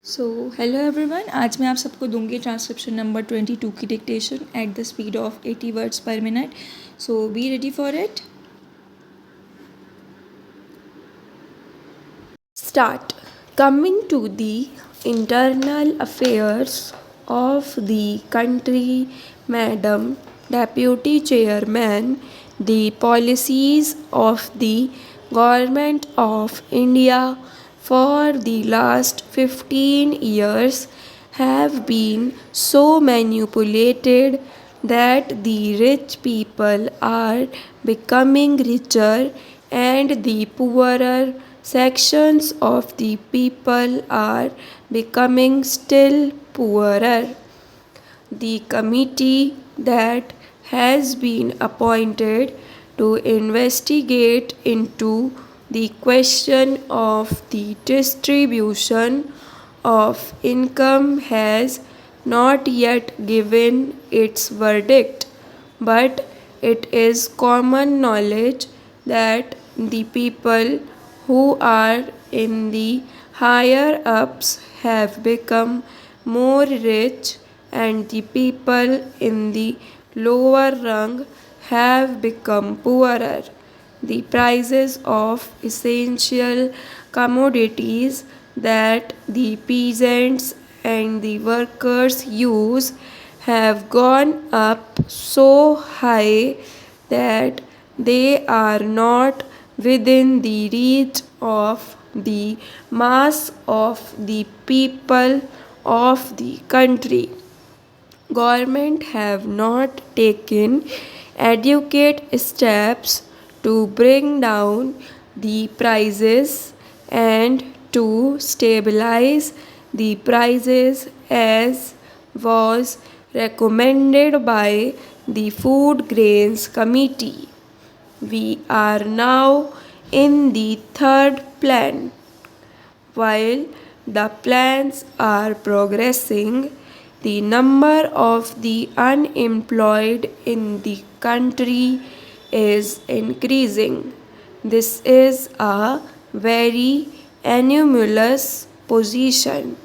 Hello everyone, आज मैं आप सबको दूंगी ट्रांसक्रिप्शन नंबर 22 की dictation at the speed of 80 words पर minute. So be ready for it. Start. Coming to the internal affairs of the country, Madam Deputy Chairman, the policies of the Government of India for the last 15 years have been so manipulated that the rich people are becoming richer and the poorer sections of the people are becoming still poorer. The committee that has been appointed to investigate into the question of the distribution of income has not yet given its verdict, but it is common knowledge that the people who are in the higher ups have become more rich and the people in the lower rung have become poorer. The prices of essential commodities that the peasants and the workers use have gone up so high that they are not within the reach of the mass of the people of the country. Government have not taken adequate steps to bring down the prices and to stabilize the prices as was recommended by the Food Grains Committee. We are now in the third plan. While the plans are progressing, the number of the unemployed in the country is increasing. This is a very anomalous position.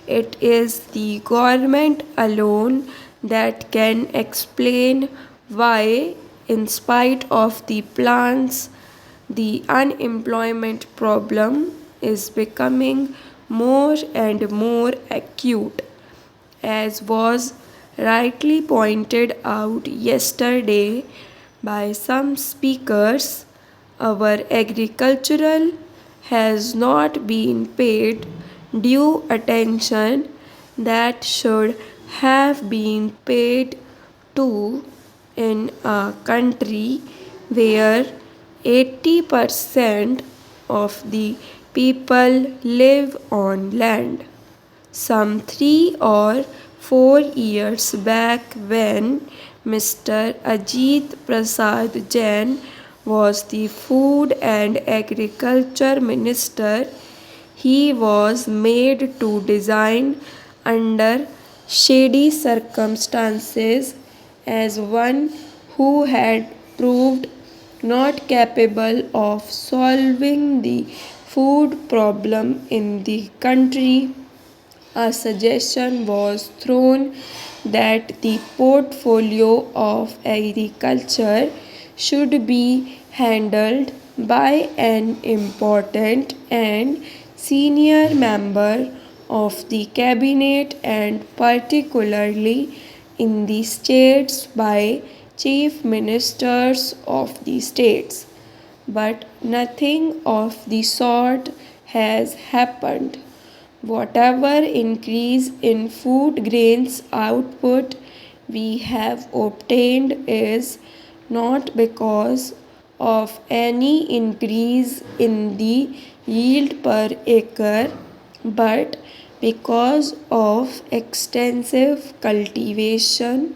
It is the government alone that can explain why, in spite of the plans, the unemployment problem is becoming more and more acute. As was rightly pointed out yesterday by some speakers, our agricultural has not been paid due attention that should have been paid to in a country where 80% of the people live on land. Some 3 or 4 years back, when Mr. Ajit Prasad Jain was the Food and Agriculture Minister, he was made to design under shady circumstances as one who had proved not capable of solving the food problem in the country. A suggestion was thrown that the portfolio of agriculture should be handled by an important and senior member of the cabinet and particularly in the states by chief ministers of the states. But nothing of the sort has happened. Whatever increase in food grains output we have obtained is not because of any increase in the yield per acre, but because of extensive cultivation.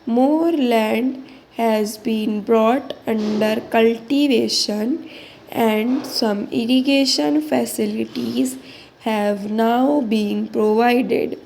More land has been brought under cultivation, and some irrigation facilities have now been provided.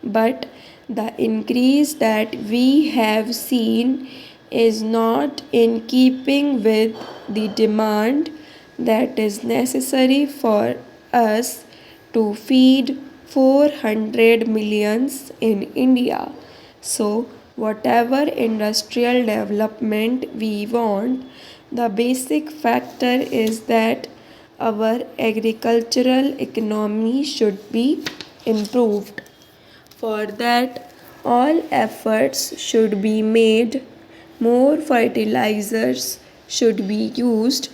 But the increase that we have seen is not in keeping with the demand that is necessary for us to feed 400 millions in India. So, whatever industrial development we want, the basic factor is that our agricultural economy should be improved. For that, all efforts should be made, more fertilizers should be used,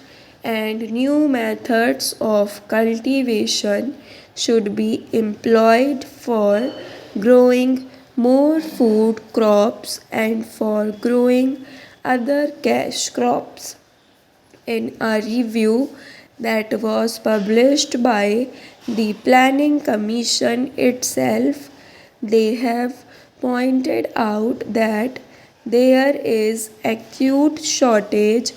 and new methods of cultivation should be employed for growing more food crops and for growing other cash crops. In a review that was published by the Planning Commission itself, they have pointed out that there is acute shortage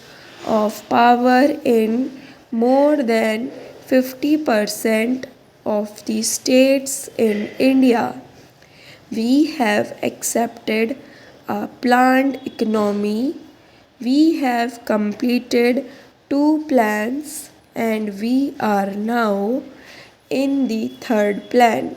of power in more than 50% of the states in India. We have accepted a planned economy. We have completed 2 plans and we are now in the third plan.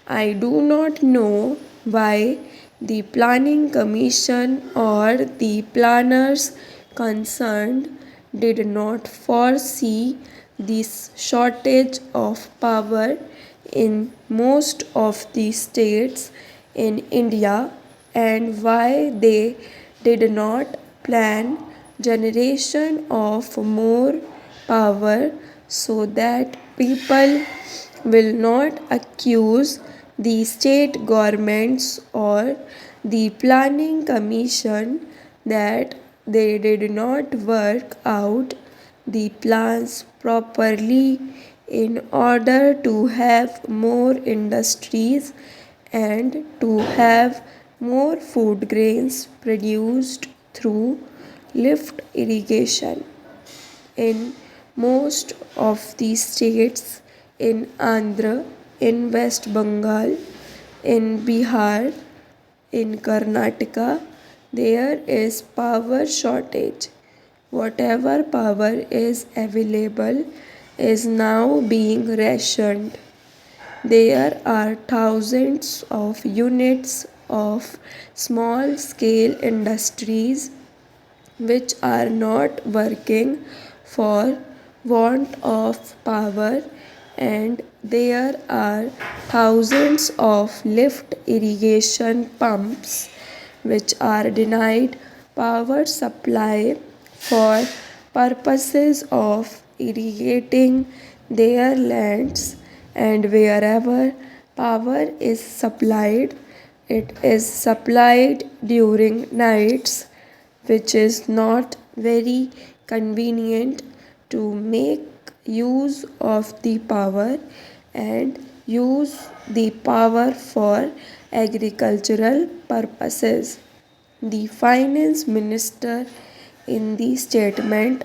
I do not know why the Planning Commission or the planners concerned did not foresee this shortage of power in most of the states in India and why they did not plan generation of more power so that people will not accuse the state governments or the planning commission that they did not work out the plans properly in order to have more industries and to have more food grains produced through lift irrigation. In most of the states in Andhra, in West Bengal, in Bihar, in Karnataka, there is power shortage. Whatever power is available is now being rationed. There are thousands of units of small scale industries which are not working for want of power, and there are thousands of lift irrigation pumps which are denied power supply for purposes of irrigating their lands, and wherever power is supplied, it is supplied during nights, which is not very convenient to make use of the power and use the power for agricultural purposes. The finance minister, in the statement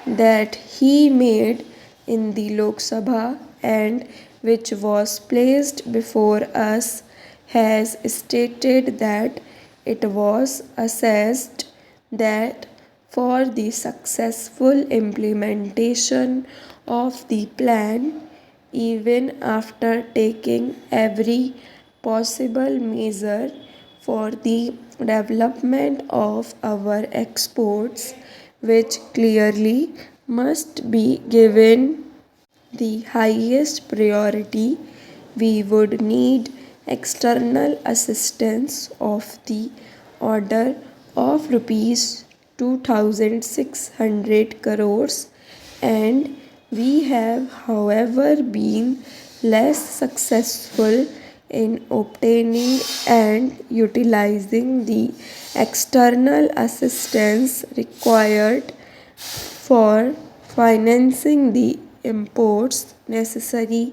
that he made in the Lok Sabha and which was placed before us, has stated that it was assessed that for the successful implementation of the plan, even after taking every possible measure for the development of our exports, which clearly must be given the highest priority, we would need external assistance of the order of rupees 2600 crores, and we have however been less successful in obtaining and utilizing the external assistance required for financing the imports necessary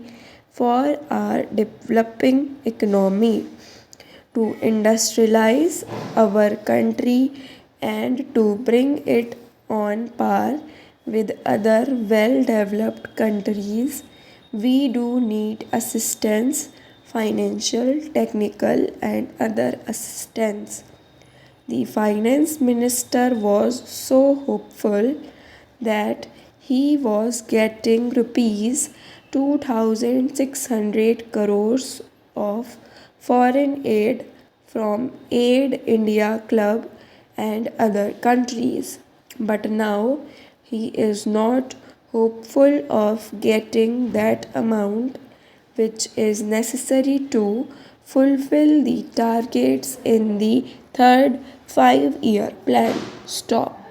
for our developing economy to industrialize our country and to bring it on par with other well developed countries. We do need assistance, financial, technical, and other assistance. The finance minister was so hopeful that he was getting rupees 2,600 crores of foreign aid from Aid India Club and other countries. But now he is not hopeful of getting that amount which is necessary to fulfill the targets in the third 5-year plan. Stop.